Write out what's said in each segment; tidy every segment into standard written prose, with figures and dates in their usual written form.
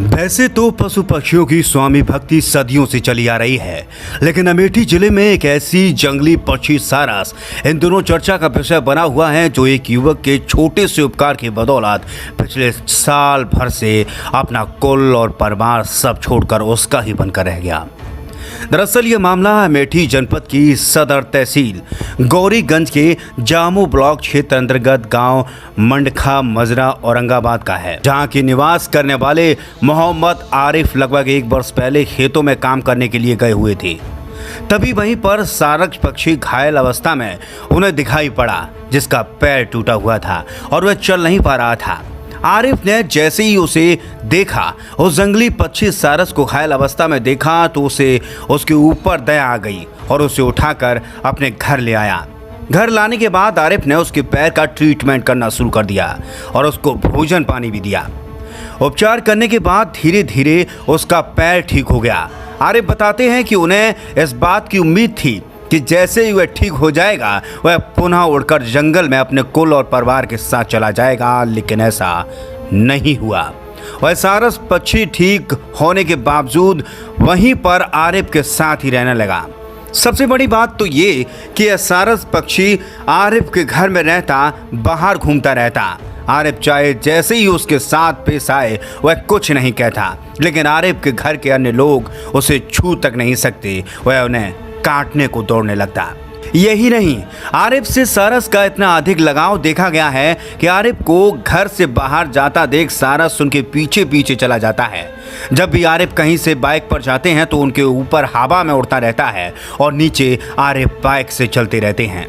वैसे तो पशु पक्षियों की स्वामी भक्ति सदियों से चली आ रही है, लेकिन अमेठी जिले में एक ऐसी जंगली पक्षी सारस इन दिनों चर्चा का विषय बना हुआ है, जो एक युवक के छोटे से उपकार की बदौलत पिछले साल भर से अपना कुल और परिवार सब छोड़कर उसका ही बनकर रह गया। दरअसल ये मामला अमेठी जनपद की सदर तहसील गौरीगंज के जामू ब्लॉक क्षेत्र अंतर्गत गांव मंडखा मजरा औरंगाबाद का है, जहां के निवास करने वाले मोहम्मद आरिफ लगभग 1 वर्ष पहले खेतों में काम करने के लिए गए हुए थे। तभी वहीं पर सारस पक्षी घायल अवस्था में उन्हें दिखाई पड़ा, जिसका पैर टूटा हुआ था और वह चल नहीं पा रहा था। आरिफ ने जैसे ही उसे देखा, उस जंगली पक्षी सारस को घायल अवस्था में देखा, तो उसे उसके ऊपर दया आ गई और उसे उठाकर अपने घर ले आया। घर लाने के बाद आरिफ ने उसके पैर का ट्रीटमेंट करना शुरू कर दिया और उसको भोजन पानी भी दिया। उपचार करने के बाद धीरे धीरे उसका पैर ठीक हो गया। आरिफ बताते हैं कि उन्हें इस बात की उम्मीद थी कि जैसे ही वह ठीक हो जाएगा, वह पुनः उड़कर जंगल में अपने कुल और परिवार के साथ चला जाएगा, लेकिन ऐसा नहीं हुआ। वह सारस पक्षी ठीक होने के बावजूद वहीं पर आरिफ के साथ ही रहने लगा। सबसे बड़ी बात तो ये कि यह सारस पक्षी आरिफ के घर में रहता, बाहर घूमता रहता। आरिफ चाहे जैसे ही उसके साथ पेश आए, वह कुछ नहीं कहता, लेकिन आरिफ के घर के अन्य लोग उसे छू तक नहीं सकते। वह उन्हें काटने को दौड़ने लगता। यही नहीं, आरिफ से सारस का इतना अधिक लगाव देखा गया है कि आरिफ को घर से बाहर जाता देख सारस उनके पीछे पीछे चला जाता है। जब भी आरिफ कहीं से बाइक पर जाते हैं तो उनके ऊपर हवा में उड़ता रहता है और नीचे आरिफ बाइक से चलते रहते हैं।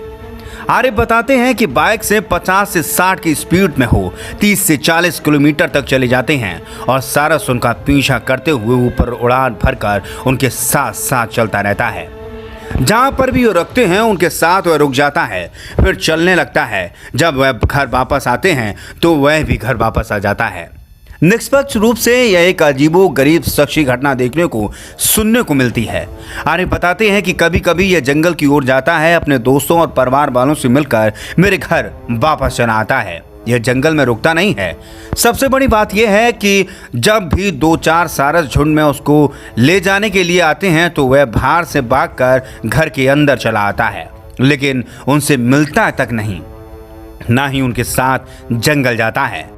आरिफ बताते हैं कि बाइक से 50 से 60 की स्पीड में हो 30 से 40 किलोमीटर तक चले जाते हैं और सारस उनका पीछा करते हुए ऊपर उड़ान भरकर उनके साथ साथ चलता रहता है। जहाँ पर भी वो रखते हैं उनके साथ वह रुक जाता है, फिर चलने लगता है। जब वह घर वापस आते हैं तो वह भी घर वापस आ जाता है। निष्पक्ष रूप से यह एक अजीबो गरीब शख्सी घटना देखने को सुनने को मिलती है। आरिफ बताते हैं कि कभी कभी यह जंगल की ओर जाता है, अपने दोस्तों और परिवार वालों से मिलकर मेरे घर वापस चला आता है। यह जंगल में रुकता नहीं है। सबसे बड़ी बात यह है कि जब भी 2-4 सारस झुंड में उसको ले जाने के लिए आते हैं तो वह बाहर से भागकर घर के अंदर चला आता है, लेकिन उनसे मिलता तक नहीं, ना ही उनके साथ जंगल जाता है।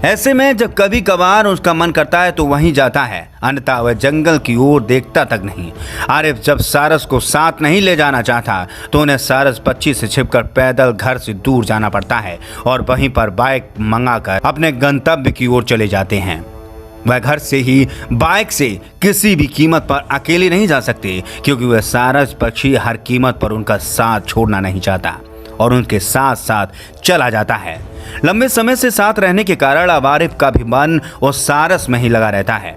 ऐसे में जब कभी कभार उसका मन करता है तो वहीं जाता है, अन्यथा वह जंगल की ओर देखता तक नहीं। आरिफ जब सारस को साथ नहीं ले जाना चाहता तो उन्हें सारस पक्षी से छिपकर पैदल घर से दूर जाना पड़ता है और वहीं पर बाइक मंगाकर अपने गंतव्य की ओर चले जाते हैं। वह घर से ही बाइक से किसी भी कीमत पर अकेले नहीं जा सकते, क्योंकि वह सारस पक्षी हर कीमत पर उनका साथ छोड़ना नहीं चाहता और उनके साथ साथ चला जाता है। लंबे समय से साथ रहने के कारण अब आरिफ का भी मन उस सारस में ही लगा रहता है।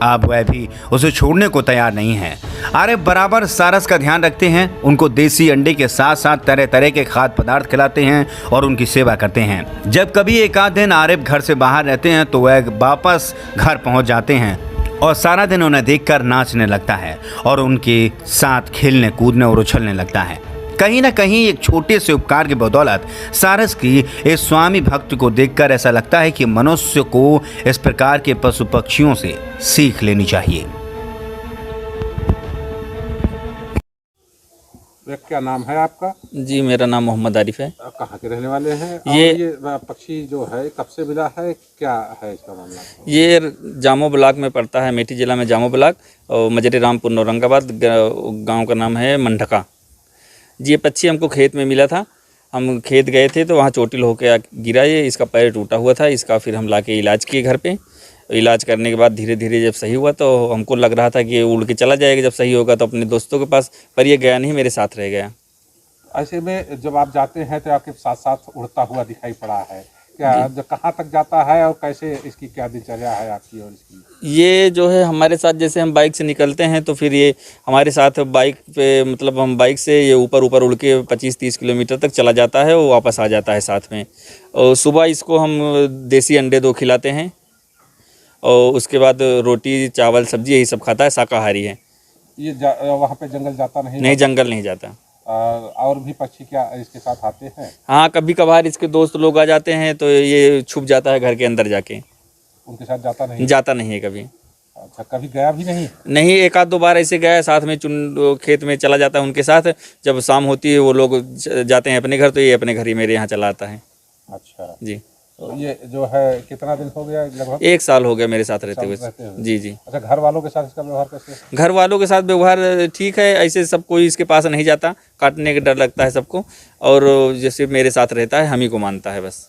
अब वह भी उसे छोड़ने को तैयार नहीं है। आरिफ बराबर सारस का ध्यान रखते हैं, उनको देसी अंडे के साथ साथ तरह तरह के खाद्य पदार्थ खिलाते हैं और उनकी सेवा करते हैं। जब कभी एक आध दिन आरिफ घर से बाहर रहते हैं तो वह वापस घर पहुंच जाते हैं और सारा दिन उन्हें देखकर नाचने लगता है और उनके साथ खेलने कूदने और उछलने लगता है। कहीं ना कहीं एक छोटे से उपकार की बदौलत सारस की इस स्वामी भक्त को देखकर ऐसा लगता है कि मनुष्य को इस प्रकार के पशु पक्षियों से सीख लेनी चाहिए। क्या नाम है आपका? जी, मेरा नाम मोहम्मद आरिफ है। कहाँ के रहने वाले हैं? ये पक्षी जो है कब से मिला है, क्या है इसका मामला? ये जामो ब्लॉक में पड़ता है, अमेठी जिला में जामो ब्लॉक और मजरे रामपुर औरंगाबाद गांव का नाम है मंडका। जी, ये पक्षी हमको खेत में मिला था। हम खेत गए थे तो वहाँ चोटिल होकर गिरा। ये इसका पैर टूटा हुआ था। इसका फिर हम लाके इलाज किए घर पे। इलाज करने के बाद धीरे धीरे जब सही हुआ तो हमको लग रहा था कि ये उड़ के चला जाएगा, जब सही होगा तो अपने दोस्तों के पास, पर ये गया नहीं, मेरे साथ रह गया। ऐसे में जब आप जाते हैं तो आपके साथ साथ उड़ता हुआ दिखाई पड़ा है, क्या जब कहाँ तक जाता है और कैसे इसकी क्या दिनचर्या है आपकी और इसकी? ये जो है हमारे साथ, जैसे हम बाइक से निकलते हैं तो फिर ये हमारे साथ बाइक पे, मतलब हम बाइक से ये ऊपर उड़ के 25-30 किलोमीटर तक चला जाता है, वो वापस आ जाता है साथ में। और सुबह इसको हम देसी अंडे 2 खिलाते हैं और उसके बाद रोटी चावल सब्जी यही सब खाता है, शाकाहारी है। ये वहाँ पे जंगल जाता नहीं? नहीं, जंगल नहीं जाता। और भी पक्षी क्या इसके साथ आते हैं? हाँ, कभी कभार इसके दोस्त लोग आ जाते हैं तो ये छुप जाता है घर के अंदर जाके। उनके साथ जाता नहीं? जाता नहीं है कभी। अच्छा, कभी गया भी नहीं? नहीं, एक आध दो बार ऐसे गया है, साथ में खेत में चला जाता है उनके साथ। जब शाम होती है वो लोग जाते हैं अपने घर, तो ये अपने घर ही मेरे यहाँ चला आता है। अच्छा जी। तो ये जो है कितना दिन हो गया लगभग? 1 साल हो गया मेरे साथ रहते हुए। रहते हुए। जी जी। अच्छा, घर वालों के साथ इसका व्यवहार कैसे? घर वालों के साथ व्यवहार ठीक है, ऐसे सब कोई इसके पास नहीं जाता, काटने का डर लगता है सबको, और जैसे मेरे साथ रहता है हम ही को मानता है बस।